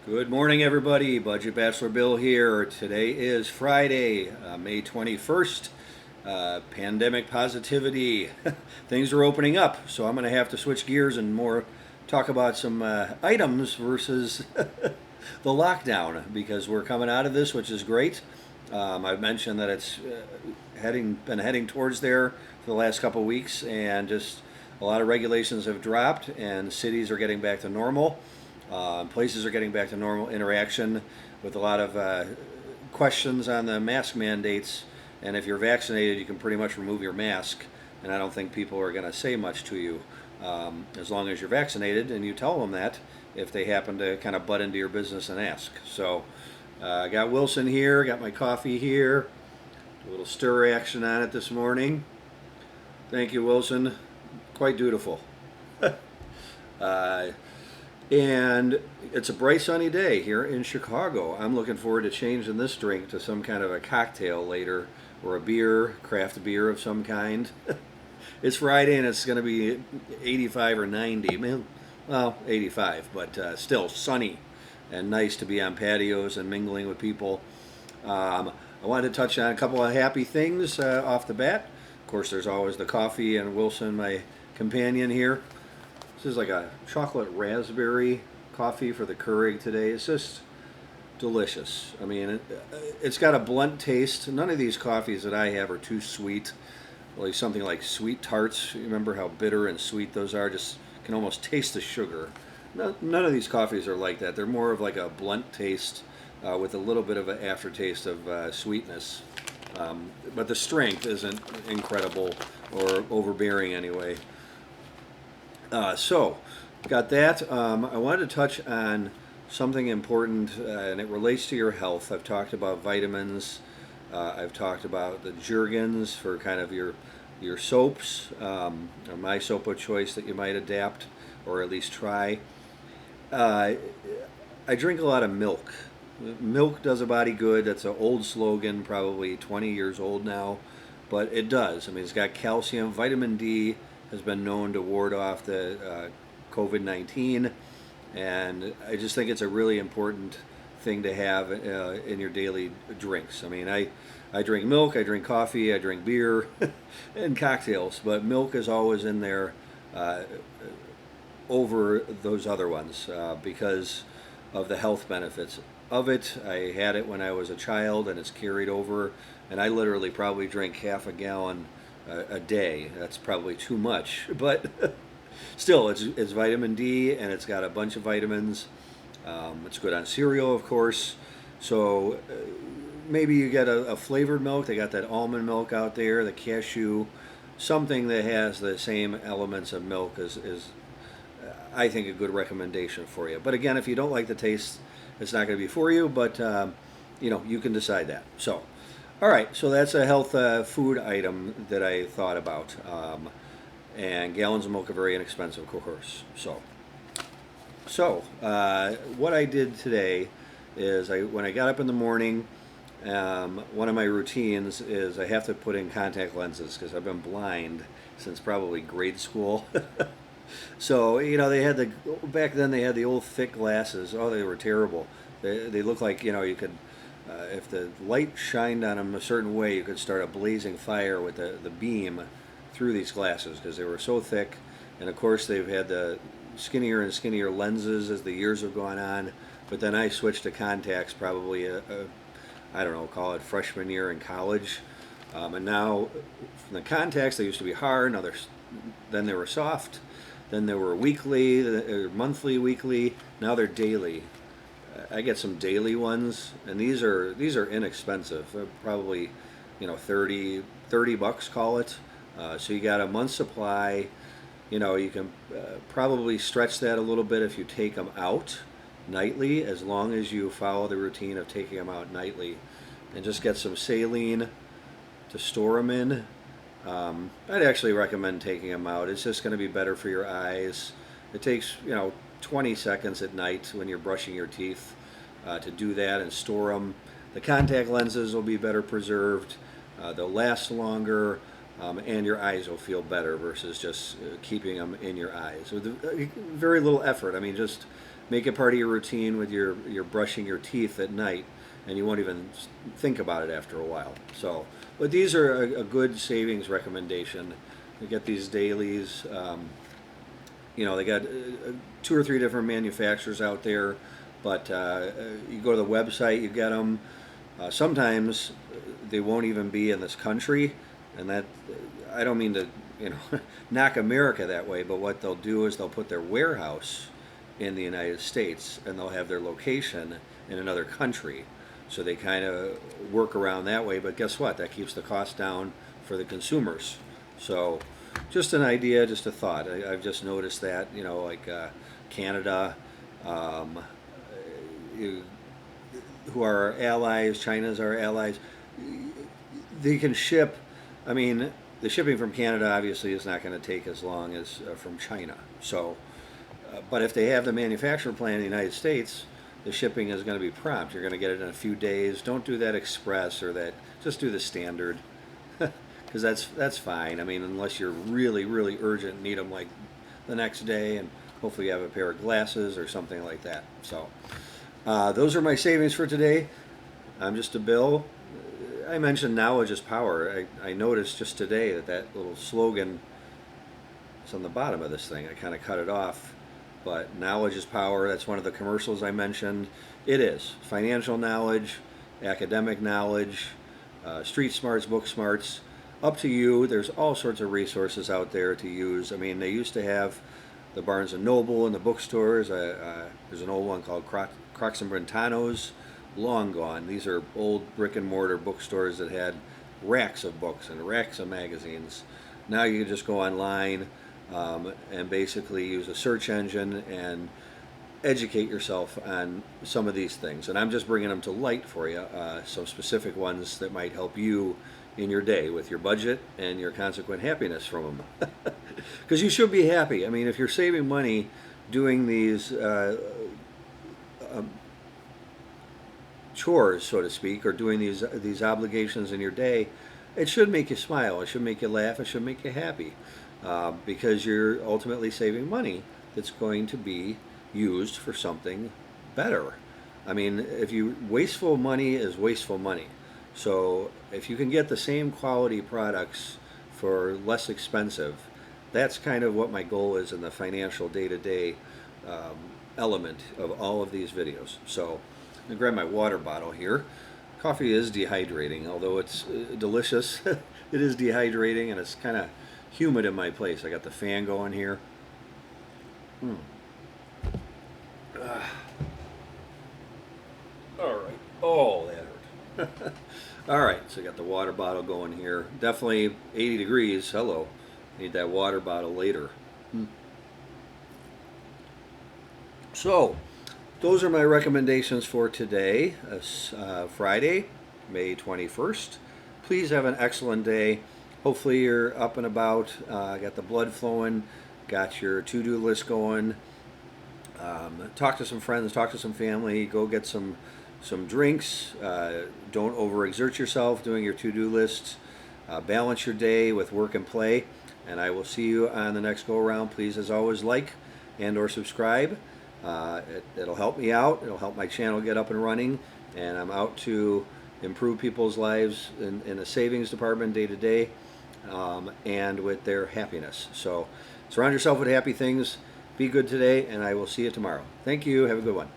Good morning, everybody. Budget Bachelor Bill here. Today is Friday, May 21st. Pandemic positivity. Things are opening up, so I'm going to have to switch gears and more talk about some items versus the lockdown because we're coming out of this, which is great. I've mentioned that it's been heading towards there for the last couple of weeks, and just a lot of regulations have dropped, and cities are getting back to normal. Places are getting back to normal interaction with a lot of questions on the mask mandates. And if you're vaccinated, you can pretty much remove your mask. And I don't think people are going to say much to you as long as you're vaccinated and you tell them that if they happen to kind of butt into your business and ask. So I got Wilson here, got my coffee here, a little stir action on it this morning. Thank you, Wilson. Quite dutiful. uh, And it's a bright sunny day here in Chicago. I'm looking forward to changing this drink to some kind of a cocktail later or a beer, craft beer of some kind. It's Friday and it's going to be 85 or 90. Well, 85, but still sunny and nice to be on patios and mingling with people. I wanted to touch on a couple of happy things off the bat. Of course, there's always the coffee and Wilson, my companion here. This is like a chocolate raspberry coffee for the Keurig today. It's just delicious. I mean, it's got a blunt taste. None of these coffees that I have are too sweet. Like something like sweet tarts. You remember how bitter and sweet those are? Just can almost taste the sugar. None of these coffees are like that. They're more of like a blunt taste with a little bit of an aftertaste of sweetness. But the strength isn't incredible or overbearing anyway. So, got that. I wanted to touch on something important, and it relates to your health. I've talked about vitamins. I've talked about the Jergens for kind of your soaps, or my soap of choice that you might adapt or at least try. Uh, I drink a lot of milk. Milk does a body good. That's an old slogan, probably 20 years old now, but it does. I mean, it's got calcium, vitamin D has been known to ward off the COVID-19, and I just think it's a really important thing to have in your daily drinks. I mean, I drink milk, I drink coffee, I drink beer, and cocktails, but milk is always in there over those other ones because of the health benefits of it. I had it when I was a child, and it's carried over, and I literally probably drink half a gallon a day. That's probably too much, but still, it's vitamin D, and it's got a bunch of vitamins. It's good on cereal, of course. So maybe you get a flavored milk. They got that almond milk out there, the cashew, something that has the same elements of milk is I think, a good recommendation for you. But again, if you don't like the taste, it's not going to be for you, but you can decide that. So, all right, so that's a health food item that I thought about. And gallons of milk are very inexpensive, of course. So what I did today is when I got up in the morning, one of my routines is I have to put in contact lenses because I've been blind since probably grade school. So, back then they had the old thick glasses. Oh, they were terrible. They looked like, you could, if the light shined on them a certain way, you could start a blazing fire with the beam through these glasses because they were so thick. And of course, they've had the skinnier and skinnier lenses as the years have gone on. But then I switched to contacts probably, I don't know, call it freshman year in college. And now, the contacts, they used to be hard. Then they were soft. Then they were weekly, monthly, weekly. Now they're daily. I get some daily ones, and these are inexpensive. They're probably, 30 bucks, call it. So you got a month's supply. You can probably stretch that a little bit if you take them out nightly, as long as you follow the routine of taking them out nightly, and just get some saline to store them in. I'd actually recommend taking them out. It's just going to be better for your eyes. It takes 20 seconds at night when you're brushing your teeth to do that and store them. The contact lenses will be better preserved. They'll last longer. and your eyes will feel better versus just keeping them in your eyes. With very little effort. I mean, just make it part of your routine with your brushing your teeth at night, and you won't even think about it after a while. So, but these are a good savings recommendation. You get these dailies. They got 2 or 3 different manufacturers out there, but you go to the website, you get them. Sometimes they won't even be in this country, and that I don't mean to knock America that way, but what they'll do is they'll put their warehouse in the United States and they'll have their location in another country. So they kind of work around that way, but guess what? That keeps the cost down for the consumers. So just an idea, just a thought. I've just noticed that, like Canada, who are our allies, China's our allies, they can ship. I mean, the shipping from Canada obviously is not going to take as long as from China. So, but if they have the manufacturer plant in the United States, the shipping is going to be prompt. You're going to get it in a few days. Don't do that express or that. Just do the standard, because that's fine. I mean, unless you're really, really urgent, need them like the next day, and hopefully you have a pair of glasses or something like that. So, those are my savings for today. I'm just a Bill. I mentioned knowledge is power. I noticed just today that little slogan is on the bottom of this thing. I kind of cut it off, but knowledge is power. That's one of the commercials I mentioned. It is financial knowledge, academic knowledge, street smarts, book smarts. Up to you. There's all sorts of resources out there to use. I mean, they used to have the Barnes and Noble and the bookstores. There's an old one called Crocs and Brentano's. Long gone. These are old brick and mortar bookstores that had racks of books and racks of magazines. Now you can just go online and basically use a search engine and educate yourself on some of these things. And I'm just bringing them to light for you, some specific ones that might help you in your day with your budget and your consequent happiness from them. Because you should be happy. I mean, if you're saving money doing these chores, so to speak, or doing these obligations in your day, it should make you smile. It should make you laugh. It should make you happy, because you're ultimately saving money that's going to be used for something better. I mean, wasteful money is wasteful money. So if you can get the same quality products for less expensive, that's kind of what my goal is in the financial day-to-day element of all of these videos. So I'm going to grab my water bottle here. Coffee is dehydrating, although it's delicious. It is dehydrating, and it's kind of humid in my place. I got the fan going here. All right. Oh, that hurt. All right, so I got the water bottle going here. Definitely 80 degrees. Hello. Need that water bottle later. So, those are my recommendations for today, Friday, May 21st. Please have an excellent day. Hopefully you're up and about, got the blood flowing, got your to-do list going. Talk to some friends, talk to some family, go get some drinks. Don't overexert yourself doing your to-do lists. Balance your day with work and play. And I will see you on the next go-around. Please, as always, like and or subscribe. It'll help me out. It'll help my channel get up and running. And I'm out to improve people's lives in the savings department day to day, and with their happiness. So surround yourself with happy things. Be good today, and I will see you tomorrow. Thank you. Have a good one.